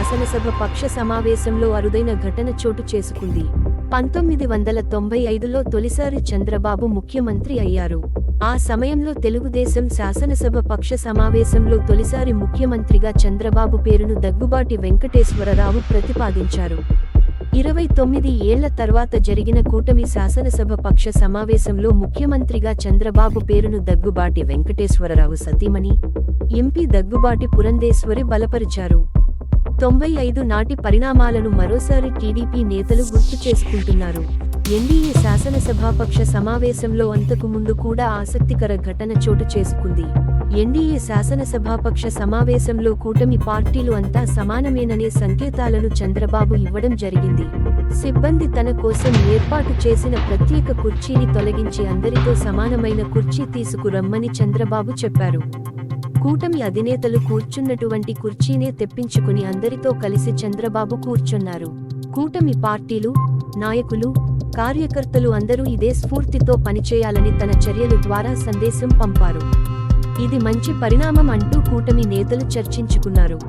శాసనసభ పక్ష సమావేశంలో అరుదైన ఘటన చోటు చేసుకుంది. 1995లో తొలిసారి చంద్రబాబు ముఖ్యమంత్రి అయ్యారు. ఆ సమయంలో తెలుగుదేశం శాసనసభ పక్ష సమావేశంలో తొలిసారి ముఖ్యమంత్రిగా చంద్రబాబు పేరును దగ్గుబాటి వెంకటేశ్వరరావు ప్రతిపాదించారు. 29 ఏళ్ల తర్వాత జరిగిన కూటమి శాసనసభ పక్ష సమావేశంలో ముఖ్యమంత్రిగా చంద్రబాబు పేరును దగ్గుబాటి వెంకటేశ్వరరావు సతీమణి, ఎంపీ దగ్గుబాటి పురంధేశ్వరి బలపరిచారు. 95 నాటి పరిణామాలను మరోసారి టీడీపీ నేతలు గుర్తు చేసుకుంటున్నారు. ఎన్డీఏ శాసనసభాపక్ష సమావేశంలో అంతకు ముందు కూడా ఆసక్తికర ఘటన చోటు చేసుకుంది. ఎన్డీఏ శాసనసభాపక్ష సమావేశంలో కూటమి పార్టీలు అంతా సమానమేననే సంకేతాలను చంద్రబాబు ఇవ్వడం జరిగింది. సిబ్బంది తన కోసం ఏర్పాటు చేసిన ప్రత్యేక కుర్చీని తొలగించి అందరితో సమానమైన కుర్చీ తీసుకురమ్మని చంద్రబాబు చెప్పారు. కూటమి అధినేతలు కూర్చున్నటువంటి కుర్చీనే తెప్పించుకుని అందరితో కలిసి చంద్రబాబు కూర్చున్నారు. కూటమి పార్టీలు, నాయకులు, కార్యకర్తలు అందరూ ఇదే స్ఫూర్తితో పనిచేయాలని తన చర్యల ద్వారా సందేశం పంపారు. ఇది మంచి పరిణామం అంటూ కూటమి నేతలు చర్చించుకున్నారు.